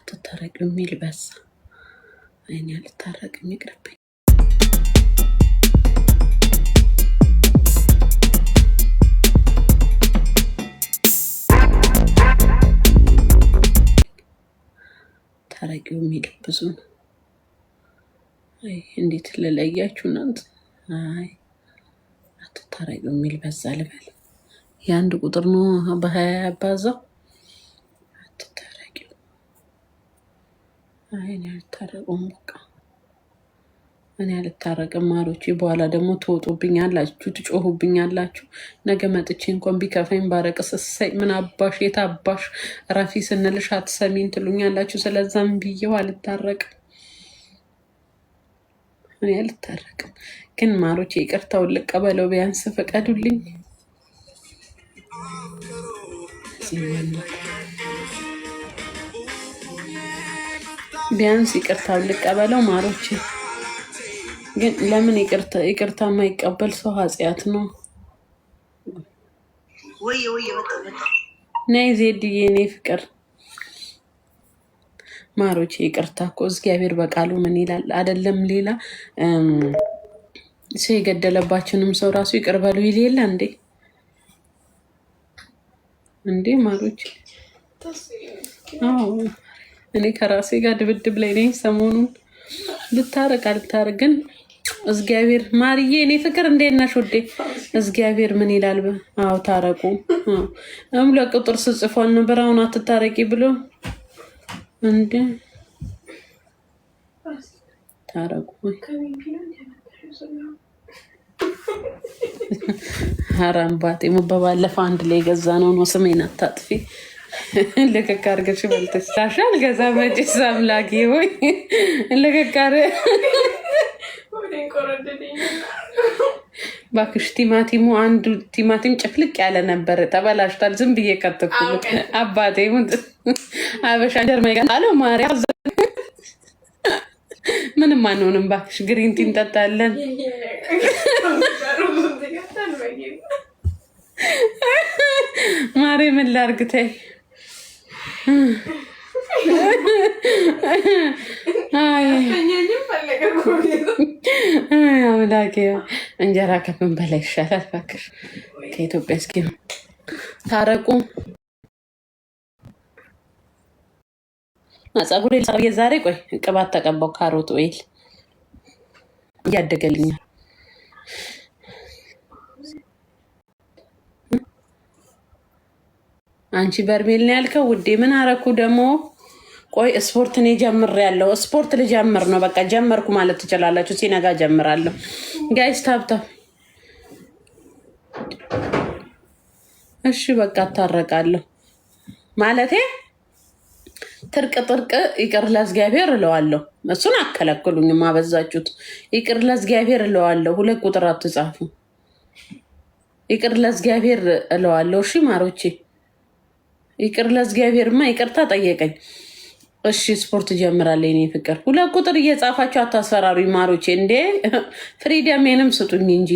አትታረቅ የሚል በዛ አይኔ አልታረቅ የሚቅርብኝ ታረቂው የሚል ብዙ ነው። አይ እንዴት ለለያችሁ እናንተ? አይ አትታረቂው የሚል በዛ ልበል። የአንድ ቁጥር ነው በ20 ያባዛው። አትታረቂው አይ እኔ አልታረቁም። በቃ እኔ አልታረቅም ማሮቼ። በኋላ ደግሞ ትወጡብኛላችሁ፣ ትጮሁብኛላችሁ። ነገ መጥቼ እንኳን ቢከፋኝ ባረቅስ እሰይ ምን አባሽ የታባሽ ረፊ ስንልሽ አትሰሚን ትሉኛላችሁ። ስለዛም ብዬው አልታረቅም። እኔ አልታረቅም። ግን ማሮቼ ይቅርታውን ልቀበለው ቢያንስ ፍቀዱልኝ። ቢያንስ ይቅርታውን ልቀበለው ማሮቼ። ግን ለምን ይቅርታ የማይቀበል ሰው ኃጢአት ነው። ነይ ዜድዬ፣ እኔ ፍቅር ማሮቼ። ይቅርታ እኮ እግዚአብሔር በቃሉ ምን ይላል አይደለም? ሌላ ሰው የገደለባችንም ሰው ራሱ ይቅር በሉ ይል የለ እንዴ? እንዴ ማሮቼ። አዎ እኔ ከራሴ ጋር ድብድብ ላይ ነኝ ሰሞኑን። ልታረቅ አልታረቅ ግን እግዚአብሔር ማርዬ፣ እኔ ፍቅር እንዴት ነሽ ውዴ? እግዚአብሔር ምን ይላል? አዎ ታረቁ። ለቁጥር ስጽፏል ነበር አሁን አትታረቂ ብሎ እንዴ ታረቁ። ሀራምባቴ በባለፈው አንድ ላይ የገዛ ነው ስሜን አታጥፊ ልክክ አድርገሽ በልተሽ ታሻል ገዛ መጪስ አምላኬ ሆይ ልክክ ባክሽ። ቲማቲሙ አንዱ ቲማቲም ጭፍልቅ ያለ ነበር ተበላሽቷል። ዝም ብዬ ከተኩት አባቴ አበሻ ጀርመን አለ ማርያ ምንም አንሆንም ባክሽ። ግሪን ቲ እንጠጣለን። ማሬ ምን ላድርግ ተይ። አምላኬ እንጀራ ከምን በላይ ይሻላል ባክሽ። ከኢትዮጵያ እስኪ ታረቁ። ፀጉሬ ዛሬ ቆይ ቅባት ተቀባው ካሮት ኦይል እያደገልኛል። አንቺ በርሜል ነው ያልከው ውዴ። ምን አረኩ ደግሞ? ቆይ ስፖርት እኔ ጀምሬያለሁ። ስፖርት ልጀምር ነው በቃ። ጀመርኩ ማለት ትችላላችሁ። ሲነጋ ጀምራለሁ። ጋይስ ታብታ እሺ በቃ እታረቃለሁ ማለቴ ትርቅ ይቅር ለእግዚአብሔር እለዋለሁ። እሱን አከለክሉኝም። አበዛችሁት። ይቅር ለእግዚአብሔር እለዋለሁ። 2 ቁጥር አትጻፉ። ይቅር ለእግዚአብሔር እለዋለሁ። እሺ ማሮቼ ይቅር ለእግዚአብሔርማ ይቅርታ ጠየቀኝ። እሺ ስፖርት ጀምራለሁ። እኔ ፍቅር 2 ቁጥር እየጻፋችሁ አታስፈራሩኝ ማሮቼ። እንዴ ፍሪደሜንም ስጡኝ እንጂ።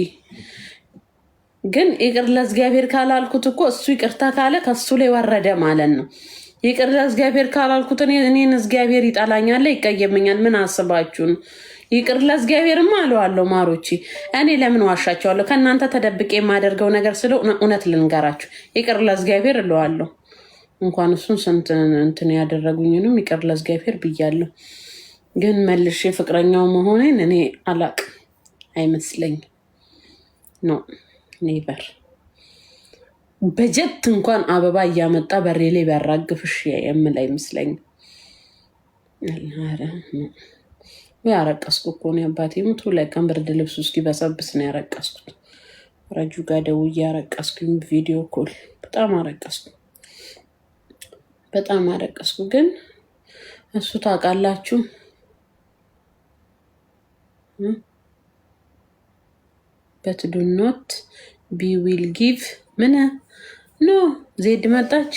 ግን ይቅር ለእግዚአብሔር ካላልኩት እኮ እሱ ይቅርታ ካለ ከሱ ላይ ወረደ ማለት ነው። ይቅር ለእግዚአብሔር ካላልኩት እኔን እግዚአብሔር ይጠላኛል፣ ይቀየመኛል። ምን አስባችሁ ነው? ይቅር ለእግዚአብሔርማ እለዋለሁ ማሮቼ። እኔ ለምን ዋሻቸዋለሁ? ከእናንተ ተደብቄ የማደርገው ነገር ስለ እውነት ልንገራችሁ። ይቅር ለእግዚአብሔር እለዋለሁ። እንኳን እሱን ስንት እንትን ያደረጉኝንም ይቅር ለእግዚአብሔር ብያለሁ። ግን መልሼ ፍቅረኛው መሆኔን እኔ አላቅም፣ አይመስለኝም። ኖ ኔቨር። በጀት እንኳን አበባ እያመጣ በሬ ላይ ቢያራግፍሽ የምል አይመስለኝም። ያረቀስኩ እኮ ነው አባቴ ሙቱ። ላይ ቀን ብርድ ልብስ ውስጥ ይበሰብስ ነው ያረቀስኩት። ረጁ ጋር ደውዬ ያረቀስኩኝ ቪዲዮ ኮል። በጣም አረቀስኩ፣ በጣም አረቀስኩ። ግን እሱ ታውቃላችሁ but do not be will give ምን ኖ ዜድ መጣች።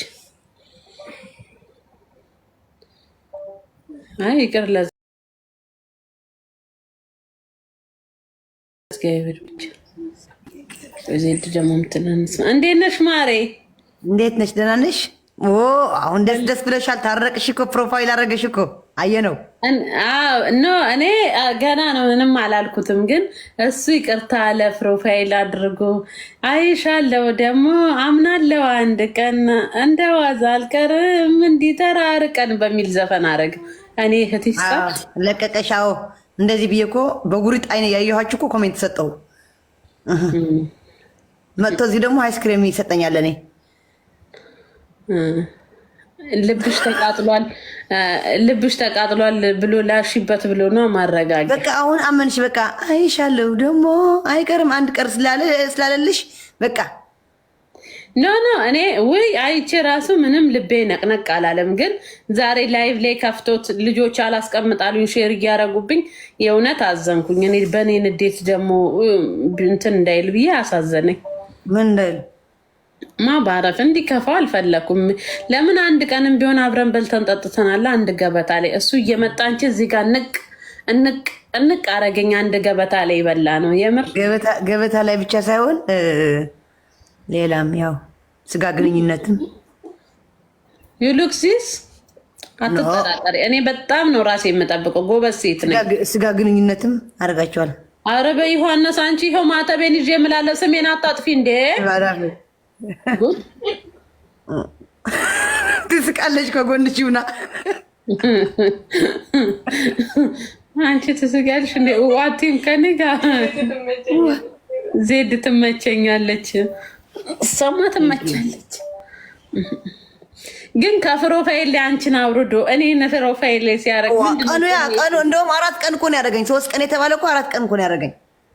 አይ ይቅር ለእግዚአብሔር ብቻ። ዜድ ደግሞ ምትነንስ እንዴት ነሽ ማሬ? እንዴት ነሽ? ደህና ነሽ? አሁን ደስ ብለሻል። ታረቅሽ እኮ ፕሮፋይል አረገሽ እኮ አየነው። ኖ እኔ ገና ነው ምንም አላልኩትም፣ ግን እሱ ይቅርታ አለ ፕሮፋይል አድርጎ አይሻለው ደግሞ አምናለው አንድ ቀን እንደ ዋዛ አልቀርም እንዲህ ተራርቀን በሚል ዘፈን አረግ እኔ እህትሽ ለቀቀሻው እንደዚህ ብዬ እኮ በጉሪጥ አይነ ያየኋችሁ እኮ ኮሜንት ሰጠው። መጥቶ እዚህ ደግሞ አይስክሬም ይሰጠኛል እኔ ልብሽ ተቃጥሏል ብሎ ላሽበት ብሎ ነው ማረጋገጥ። በቃ አሁን አመንሽ። በቃ አይሻለሁ ደግሞ አይቀርም አንድ ቀር ስላለልሽ በቃ ኖ እኔ ውይ አይቼ ራሱ ምንም ልቤ ነቅነቅ አላለም። ግን ዛሬ ላይቭ ላይ ከፍቶት ልጆች አላስቀምጣሉኝ ሼር እያረጉብኝ የእውነት አዘንኩኝ። እኔ በእኔ ንዴት ደግሞ እንትን እንዳይል ብዬ አሳዘነኝ። ምን እንዳይል ማባረፍ እንዲከፋው አልፈለኩም። ለምን አንድ ቀንም ቢሆን አብረን በልተን ጠጥተናል አንድ ገበታ ላይ። እሱ እየመጣ አንቺ እዚህ ጋር እንቅ አረገኝ። አንድ ገበታ ላይ ይበላ ነው የምር ገበታ ላይ ብቻ ሳይሆን ሌላም ያው ስጋ ግንኙነትም ዩሉክሲስ አትጠራጠሪ። እኔ በጣም ነው ራሴ የምጠብቀው። ጎበዝ ሴት ነኝ። ስጋ ግንኙነትም አደርጋቸዋል። አረ በዮሐንስ አንቺ ይኸው ማተቤን ይዤ የምላለው ስሜን አታጥፊ እንዴ! ትስቃለች ከጎንሽ ይሁና አንቺ ትስቃለሽ እንዴ? ዋቲም ከኔ ጋር ዜድ ትመቸኛለች፣ እሷማ ትመቻለች። ግን ከፕሮፋይል ላይ አንቺን አውርዶ እኔ ፕሮፋይል ላይ ሲያደርግ ቀኑ እንደውም 4 ቀን እኮ ነው ያደረገኝ። 3 ቀን የተባለ እኮ 4 ቀን እኮ ነው ያደረገኝ።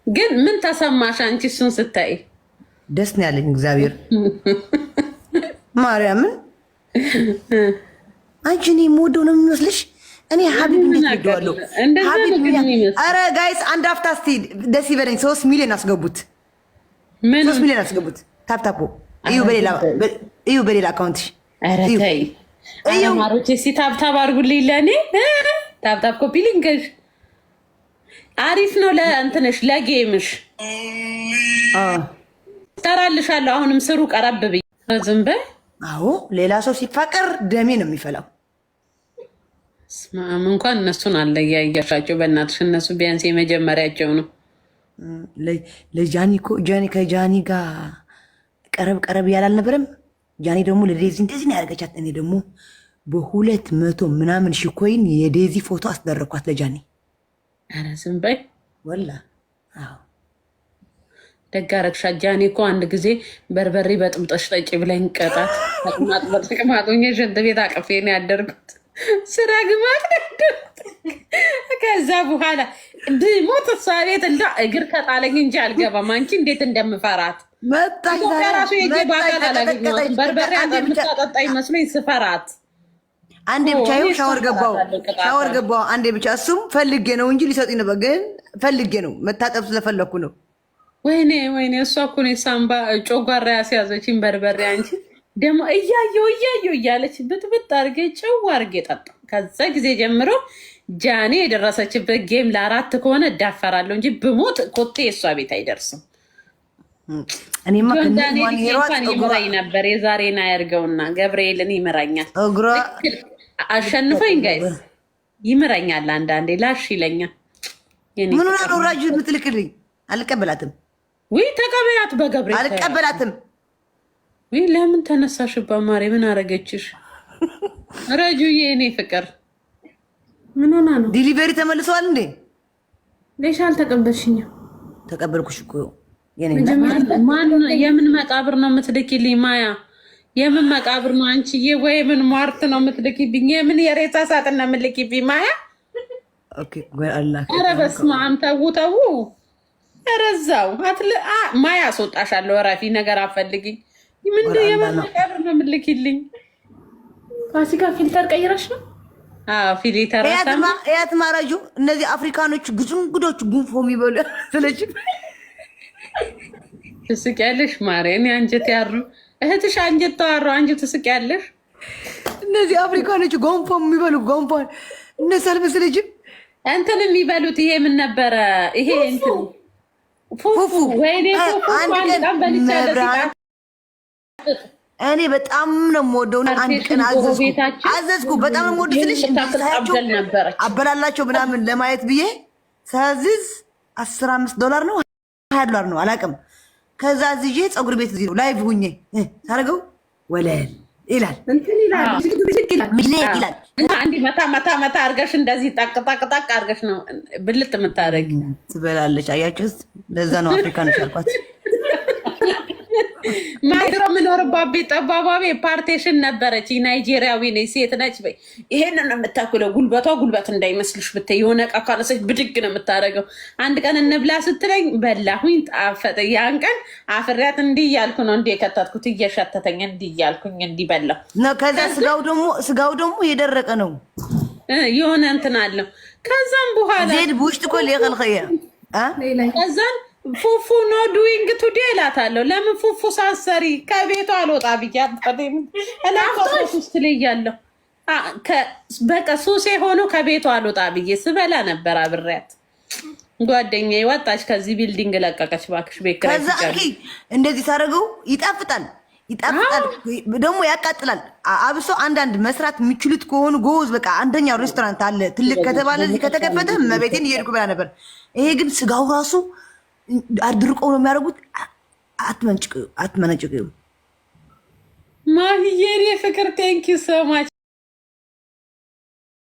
ግን ምን ተሰማሽ አንቺ እሱን ስታይ? ደስ ነው ያለኝ። እግዚአብሔር ማርያምን አንቺ እኔ የምወደው ነው የሚመስልሽ? እኔ ሀቢብ እንዴት ይወደዋለሁ? አረ ጋይስ አንድ አፍታ እስቲ ደስ ይበለኝ። 3 ሚሊዮን አስገቡት። 3 ሚሊዮን አስገቡት። ታፕታፖ እዩ በሌላ አካውንትሽ። አረ ተይ አማሮቼ፣ እስቲ ታፕታፕ አድርጉልኝ ለእኔ። ታፕታፕ ኮፒ ሊንክሽ አሪፍ ነው ለእንትንሽ ለጌምሽ ተራልሻለሁ። አሁንም ስሩ ቀረብ ብዬ ዝም በይ። አዎ ሌላ ሰው ሲፋቀር ደሜ ነው የሚፈላው። ስማም እንኳን እነሱን አለያያሻቸው በእናትሽ። እነሱ ቢያንስ የመጀመሪያቸው ነው። ለጃኒ እኮ ጃኒ ከጃኒ ጋር ቀረብ ያለ አልነበረም። ጃኒ ደግሞ ለዴዚ እንደዚህ ነው ያደርገቻት። እኔ ደግሞ በ200 ምናምን ሺህ ኮይን የዴዚ ፎቶ አስደረኳት ለጃኒ። ኧረ ዝም በይ ወላ። አዎ ደግ አደረግሻት። ጃኒ እኮ አንድ ጊዜ በርበሬ በጥብጠሽ ጠጪ ብላኝ ቀጣት። ቅማጦኝ ሽንት ቤት አቅፌ ነው ያደርጉት። ስራ ግማት ከዛ በኋላ ብሞት እሷ ቤት እንዳ እግር ከጣለኝ እንጂ አልገባም። አንቺ እንዴት እንደምፈራት ራሱ የጌ በአካል አላገኘኋትም። በርበሬ አንድ የምታጠጣኝ መስሎኝ ስፈራት አንዴ ብቻ ይኸው ሻወር ገባሁ አንዴ ብቻ። እሱም ፈልጌ ነው እንጂ ሊሰጡኝ ነበር፣ ግን ፈልጌ ነው መታጠብ ስለፈለኩ ነው። ወይኔ እሷ እኮ ነው ሳምባ ጮጓራ ያስያዘችኝ በርበሬ። አንቺ ደግሞ እያየው እያለች ብጥብጥ አድርጌ ጨው አድርጌ ጠጣ። ከዛ ጊዜ ጀምሮ ጃኔ የደረሰችበት ጌም ለ4 ከሆነ እዳፈራለሁ እንጂ ብሞት ኮቴ የእሷ ቤት አይደርስም። ዳንኤል እንኳን ይምራኝ ነበር። የዛሬን አያርገውና ገብርኤልን ይምራኛል። አሸንፎኝ ጋይስ ይምራኛል። አንዳንዴ ላሽ ይለኛል። ምን ሆነ ነው ራጁ የምትልክልኝ? አልቀበላትም። ውይ ተቀበያት በገብርኤል አልቀበላትም። ውይ ለምን ተነሳሽባት ማሬ? ምን አረገችሽ? ረጁዬ እኔ ፍቅር ምን ሆና ነው? ዲሊቨሪ ተመልሰዋል እንዴ? ለሽ አልተቀበልሽኝም? ተቀበልኩሽ እኮ የምን መቃብር ነው የምትልኪልኝ? ማያ የምን መቃብር ነው አንቺዬ? ወይ ምን ሟርት ነው የምትልኪብኝ? የምን የሬሳ ሳጥን ነው የምትልኪብኝ? ማያ ኧረ በስመ አብ ተው። ኧረ እዛው ማያ አስወጣሻለሁ። እረፊ ነገር አፈልግኝ። ምንድን የምን መቃብር ነው የምትልኪልኝ? ፋሲካ ፊልተር ቀይረሽ ነው? ፊልተር ያት ማራጁ እነዚህ አፍሪካኖች ግዙንጉዶች ጉንፎ የሚበሉ ስለች ትስቂያለሽ ማርያም። አንጀት ያሩ እህትሽ አንጀት ተዋሩ። አንቺ ትስቂያለሽ። እነዚህ አፍሪካኖች ጎንፎ የሚበሉ ጎንፎ እነሱ አልመሰለችም? እንትን የሚበሉት ይሄ ምን ነበረ? ይሄ እንትን ፉፉ። ወይኔ ፉፉ አንድ ቀን በልቻለሁ። እኔ በጣም ነው የምወደው። አንድ ቀን አዘዝኩ። በጣም ነው የምወደው ስልሽ ሳያቸው አበላላቸው ምናምን ለማየት ብዬ ሳዝዝ $15 ነው $20 ነው አላውቅም። ከዛ ዝዬ ፀጉር ቤት እዚህ ነው ላይቭ ሁኜ ሳደርገው ወለል ይላል እንትን ይላል። አንዲ መታ አርገሽ እንደዚህ ጣቅ አርገሽ ነው ብልጥ የምታረጊ ትበላለች። አያችሁ፣ ለዛ ነው አፍሪካኖች አልኳት። ማይሮ ምኖርባት ቤት ጠባባ ቤት ፓርቴሽን ነበረች። ናይጄሪያዊ ነች፣ ሴት ነች። ይሄንን ነው የምታክለው። ጉልበቷ ጉልበት እንዳይመስልሽ ብታይ የሆነ ዕቃ ካነሰች ብድግ ነው የምታደርገው። አንድ ቀን እንብላ ስትለኝ በላሁኝ፣ ጣፈጠ። ያን ቀን አፍሪያት እንዲህ እያልኩ ነው እንዲህ የከተትኩት፣ እየሸተተኝ እንዲህ እያልኩኝ እንዲህ በላሁ። ከዛ ስጋው ደግሞ የደረቀ ነው የሆነ እንትን አለው። ከዛም በኋላ ዜድ ቡሽት ኮል የኸልኸያ ከዛን ፉፉ ኖ ዱዊንግ ቱዴ እላታለሁ። ለምን ፉፉ ሳሰሪ ከቤቷ አልወጣ ብያለሁ። ውስጥ ልያለሁ በቃ ሱሴ ሆኖ ከቤቷ አልወጣ ብዬ ስበላ ነበር አብሬያት። ጓደኛዬ ወጣች ከዚህ ቢልዲንግ ለቀቀች። እባክሽ ቤት ኪራይ ከዛ እንደዚህ ታደርገው ይጣፍጣል ደግሞ ያቃጥላል። አብሶ አንዳንድ መስራት የሚችሉት ከሆኑ ጎዝ በቃ አንደኛው ሬስቶራንት አለ ትልቅ ከተባለ ከተከፈተ መቤቴን እየሄድኩ ብላ ነበር። ይሄ ግን ስጋው ራሱ አድርቀው ነው የሚያደርጉት። አትመነጭቅ ማሂዬ ፍቅር ቴንኪው ሶ ማች